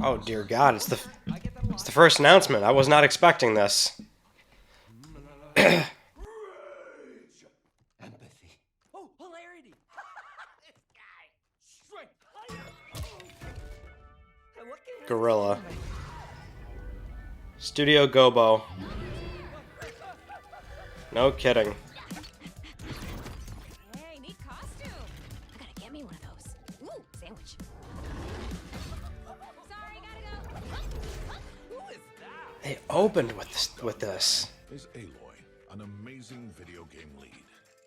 Oh dear God! It's the first announcement. I was not expecting this. Empathy. Oh, hilarity. This guy. Strength. Gorilla. Studio Gobo. No kidding. Hey, neat costume. I gotta get me one of those. Ooh, sandwich. Sorry, gotta go. Who is that? They opened with this. Is Aloy, an amazing video game lead.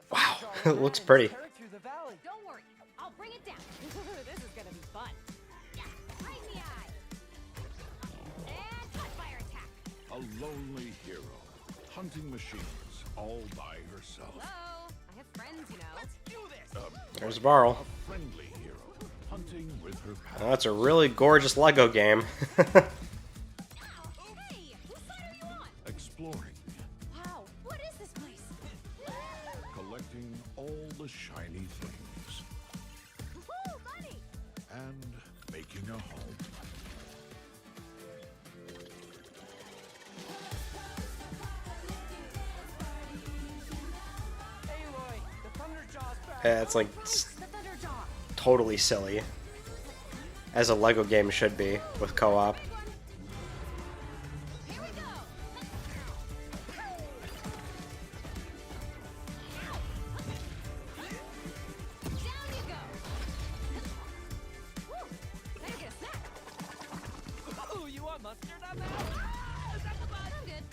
Wow, it looks pretty. Through the valley. Don't worry, I'll bring it down. This is gonna be fun. Yeah, right in the eye. And cut fire attack. A lonely hero, hunting machines all by herself. Hello, I have friends, you know. Let's do this. There's Varl. A friendly hero, hunting with her past. That's a really gorgeous Lego game. Hey, whose side are you on? Exploring, Wow, what is this place? collecting all the shiny things, Woo, money. and making a home. Aloy, the Thunderjaw's back. Yeah, it's like The Thunderjaw. totally silly, as a Lego game should be with co-op. Here we go. Down you go. Woo, better get a snack. Ooh, you want mustard on that? Is that the bottom? I'm good.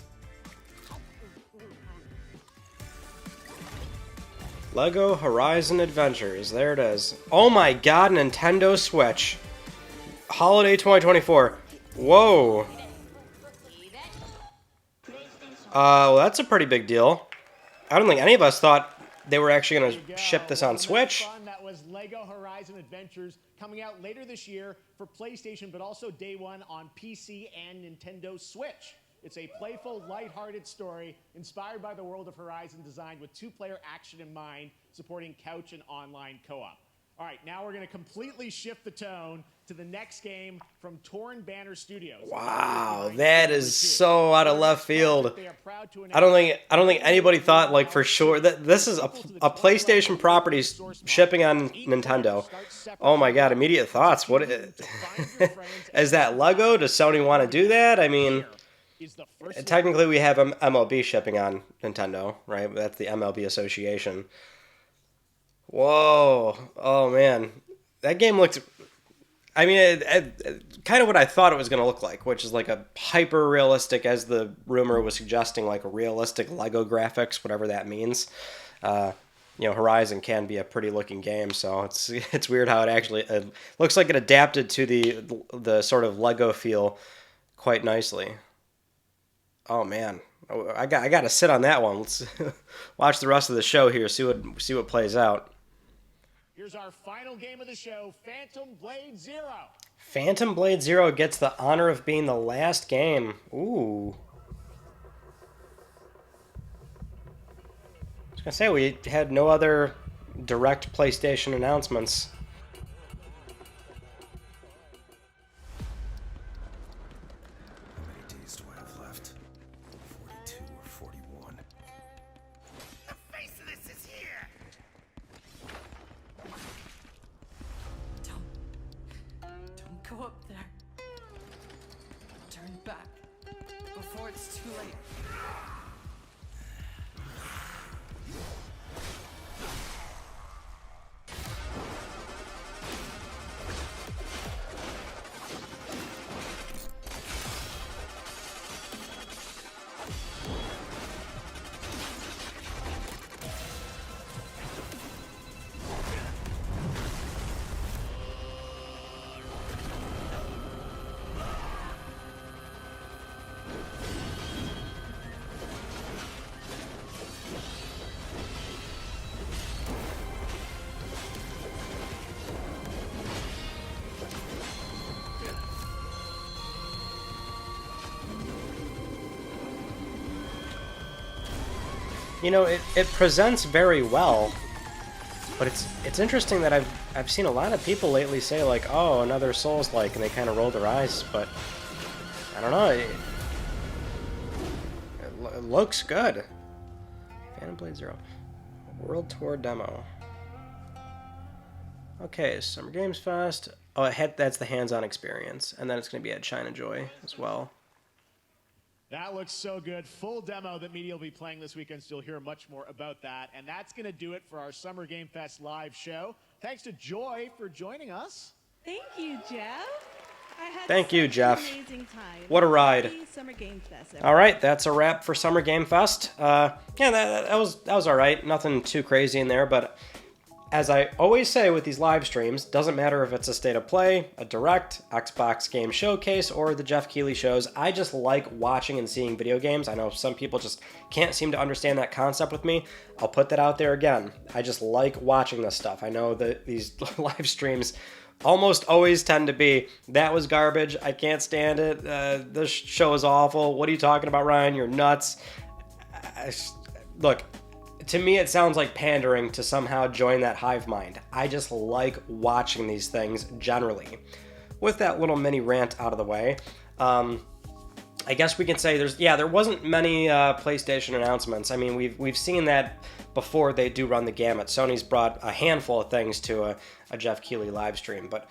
Lego Horizon Adventures. There it is. Oh my God, Nintendo Switch. Holiday 2024. Whoa. Well, that's a pretty big deal. I don't think any of us thought they were actually going to ship this on Switch. That was Lego Horizon Adventures coming out later this year for PlayStation, but also day one on PC and Nintendo Switch. It's a playful, lighthearted story inspired by the world of Horizon, designed with two-player action in mind, supporting couch and online co-op. All right, now we're going to completely shift the tone to the next game from Torn Banner Studios. Wow, that is so out of left field. I don't think anybody thought, like, for sure that this is a PlayStation property shipping on Nintendo. Oh my God, immediate thoughts. What is that Lego? Does Sony want to do that? I mean, technically we have MLB shipping on Nintendo, right? That's the MLB Association. Whoa. Oh man, that game looked, I mean, it kind of what I thought it was going to look like, which is like a hyper realistic, as the rumor was suggesting, like a realistic Lego graphics, whatever that means. You know, Horizon can be a pretty looking game, so it's weird how it actually looks like it adapted to the sort of Lego feel quite nicely. Oh man, I got to sit on that one. Let's watch the rest of the show here, see what plays out. Here's our final game of the show, Phantom Blade Zero. Phantom Blade Zero gets the honor of being the last game. Ooh. I was gonna say, we had no other direct PlayStation announcements. How many days do I have left? 42 or 41? The face of this is here. Don't go up there. Turn back before it's too late. You know, it presents very well, but it's interesting that I've seen a lot of people lately say like, oh, another Souls-like, and they kind of roll their eyes, but I don't know. It looks good. Phantom Blade Zero. World Tour demo. Okay, Summer Games Fest. Oh, that's the hands-on experience, and then it's going to be at China Joy as well. That looks so good. Full demo that media will be playing this weekend, so you'll hear much more about that. And that's going to do it for our Summer Game Fest live show. Thanks to Joy for joining us. Thank you, Geoff. Thank you, Geoff. Amazing time. What a ride. Happy Summer Game Fest. All right, that's a wrap for Summer Game Fest. Yeah, that was all right. Nothing too crazy in there, but as I always say with these live streams, doesn't matter if it's a State of Play, a Direct, Xbox Game Showcase, or the Geoff Keighly shows. I just like watching and seeing video games. I know some people just can't seem to understand that concept with me. I'll put that out there again. I just like watching this stuff. I know that these live streams almost always tend to be, that was garbage, I can't stand it, this show is awful, what are you talking about, Ryan, you're nuts. Look, to me it sounds like pandering to somehow join that hive mind. I just like watching these things generally. With that little mini rant out of the way, I guess we can say there wasn't many PlayStation announcements. I mean, we've seen that before they do run the gamut. Sony's brought a handful of things to a Geoff Keighly live stream, but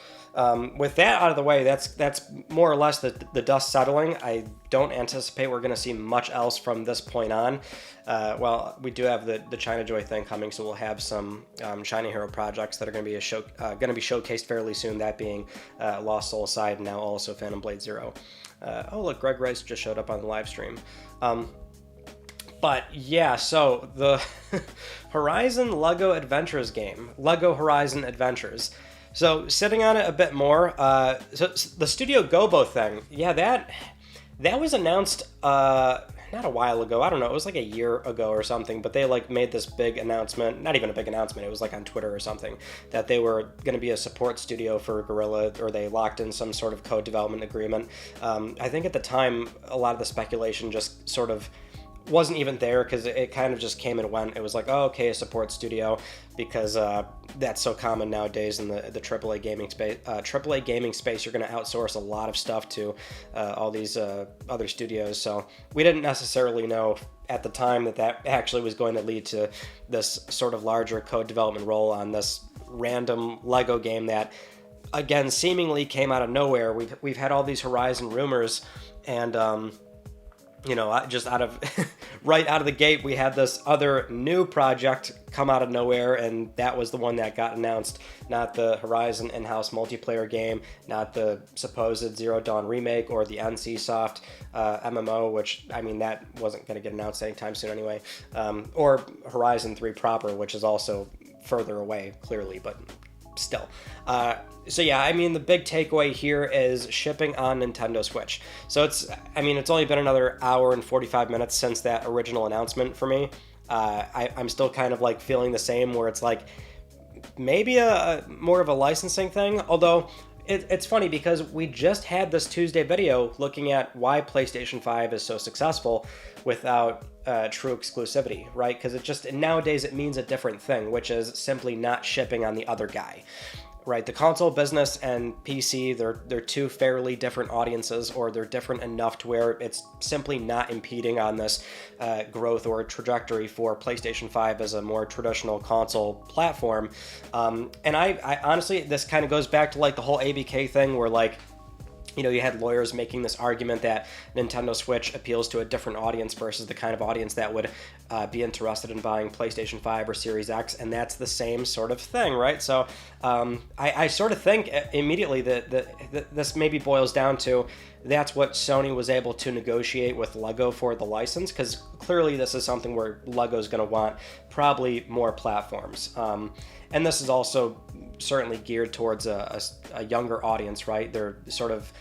with that out of the way, that's more or less the dust settling. I don't anticipate we're going to see much else from this point on. Well, we do have the China Joy thing coming, so we'll have some China Hero projects that are going to be showcased fairly soon. That being Lost Soul Side, and now also Phantom Blade Zero. Oh look, Greg Rice just showed up on the live stream. But yeah, so the Horizon Lego Adventures game, Lego Horizon Adventures. So sitting on it a bit more, so the Studio Gobo thing, yeah, that was announced not a while ago. I don't know, it was like a year ago or something, but they like made this big announcement, not even a big announcement, it was like on Twitter or something, that they were going to be a support studio for Guerrilla, or they locked in some sort of code development agreement. I think at the time, a lot of the speculation just sort of wasn't even there, because it kind of just came and went. It was like, oh, okay, a support studio, because that's so common nowadays in the AAA gaming space. AAA gaming space, you're going to outsource a lot of stuff to all these other studios. So we didn't necessarily know at the time that actually was going to lead to this sort of larger code development role on this random Lego game that, again, seemingly came out of nowhere. We've had all these Horizon rumors, and you know, just right out of the gate, we had this other new project come out of nowhere, and that was the one that got announced. Not the Horizon in-house multiplayer game, not the supposed Zero Dawn remake, or the NCSoft MMO, which, I mean, that wasn't going to get announced anytime soon anyway, or Horizon 3 proper, which is also further away, clearly, but still. So yeah, I mean, the big takeaway here is shipping on Nintendo Switch. So it's only been another hour and 45 minutes since that original announcement for me. I'm still kind of like feeling the same, where it's like maybe a more of a licensing thing, although it's funny because we just had this Tuesday video looking at why PlayStation 5 is so successful without true exclusivity, right? Because nowadays it means a different thing, which is simply not shipping on the other guy, right? The console business and PC, they're two fairly different audiences, or they're different enough to where it's simply not impeding on this growth or trajectory for PlayStation 5 as a more traditional console platform. And I honestly, this kind of goes back to like the whole ABK thing, where like, you know, you had lawyers making this argument that Nintendo Switch appeals to a different audience versus the kind of audience that would be interested in buying PlayStation 5 or Series X, and that's the same sort of thing, right? So I sort of think immediately that this maybe boils down to that's what Sony was able to negotiate with Lego for the license, because clearly this is something where Lego's going to want probably more platforms. And this is also certainly geared towards a younger audience, right? They're sort of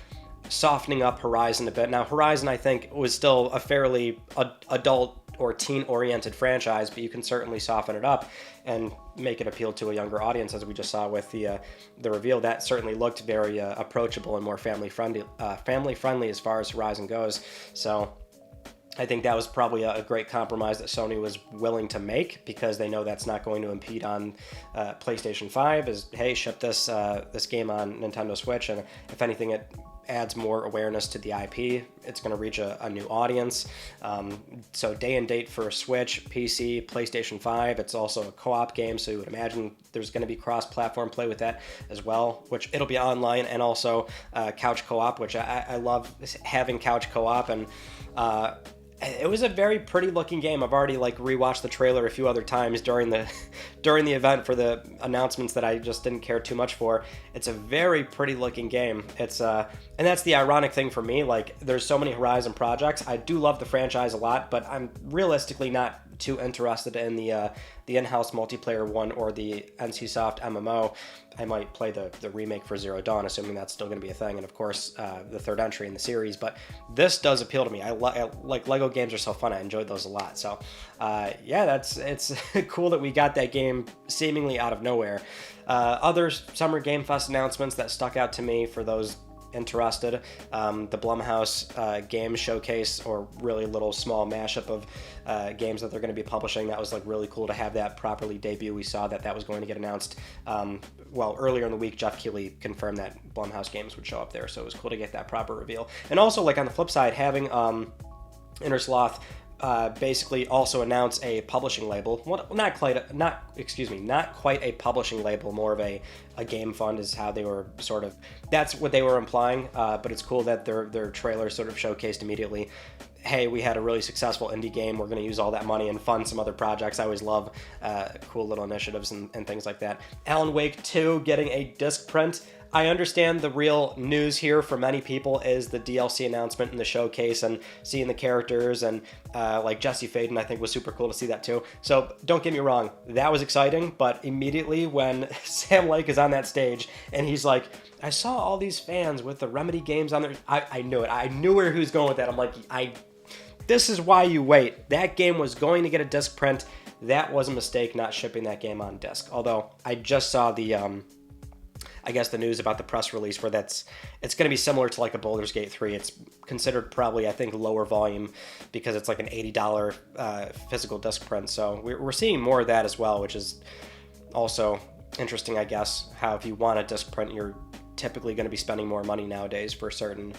softening up Horizon a bit. Now, Horizon, I think, was still a fairly adult or teen-oriented franchise, but you can certainly soften it up and make it appeal to a younger audience, as we just saw with the reveal. That certainly looked very approachable and more family-friendly as far as Horizon goes. So I think that was probably a great compromise that Sony was willing to make, because they know that's not going to impede on PlayStation 5. Is, hey, ship this this game on Nintendo Switch, and if anything, it adds more awareness to the IP. It's going to reach a new audience. So day and date for Switch, PC, PlayStation 5. It's also a co-op game, so you would imagine there's going to be cross-platform play with that as well, which it'll be online, and also couch co-op, which I love having couch co-op. And it was a very pretty looking game. I've already like rewatched the trailer a few other times during the event for the announcements that I just didn't care too much for. It's a very pretty looking game. It's and that's the ironic thing for me. Like, there's so many Horizon projects. I do love the franchise a lot, but I'm realistically not too interested in the in-house multiplayer one or the NCSoft MMO. I might play the remake for Zero Dawn, assuming that's still going to be a thing, and of course the third entry in the series. But this does appeal to me. I like Lego games are so fun. I enjoyed those a lot. So yeah, it's cool that we got that game seemingly out of nowhere. Other Summer Game Fest announcements that stuck out to me for those interested, the Blumhouse game showcase, or really little small mashup of games that they're going to be publishing. That was like really cool to have that properly debut. We saw that was going to get announced. Well, earlier in the week, Geoff Keighly confirmed that Blumhouse games would show up there, so it was cool to get that proper reveal. And also, like, on the flip side, having Innersloth basically also announce a publishing label. Well, not quite a publishing label, more of a game fund is how they were sort of, that's what they were implying, but it's cool that their trailer sort of showcased immediately, hey, we had a really successful indie game, we're going to use all that money and fund some other projects. I always love cool little initiatives and things like that. Alan Wake 2 getting a disc print. I understand the real news here for many people is the DLC announcement and the showcase and seeing the characters, and like Jesse Faden, I think, was super cool to see that too. So don't get me wrong, that was exciting, but immediately when Sam Lake is on that stage and he's like, I saw all these fans with the Remedy games on there, I knew it. I knew where he was going with that. I'm like, this is why you wait. That game was going to get a disc print. That was a mistake not shipping that game on disc. Although I just saw the I guess the news about the press release where it's going to be similar to like a Baldur's Gate 3. It's considered probably, I think, lower volume because it's like an $80 physical disc print. So we're seeing more of that as well, which is also interesting, I guess, how if you want a disc print, you're typically going to be spending more money nowadays for certain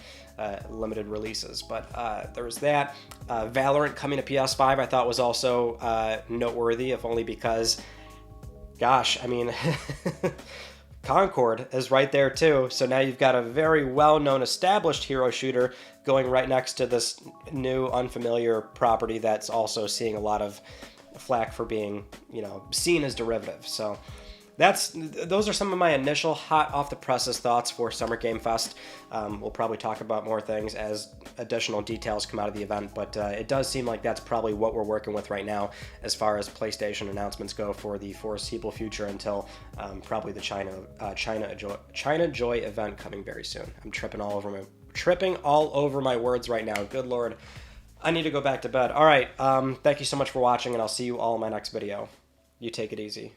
limited releases. But there was that. Valorant coming to PS5 I thought was also noteworthy, if only because, gosh, I mean... Concord is right there too, so now you've got a very well-known established hero shooter going right next to this new unfamiliar property that's also seeing a lot of flack for being, seen as derivative. So those are some of my initial hot off the presses thoughts for Summer Game Fest. We'll probably talk about more things as additional details come out of the event, but it does seem like that's probably what we're working with right now as far as PlayStation announcements go for the foreseeable future until probably the China Joy event coming very soon. I'm tripping all over my words right now. Good Lord. I need to go back to bed. All right. Thank you so much for watching, and I'll see you all in my next video. You take it easy.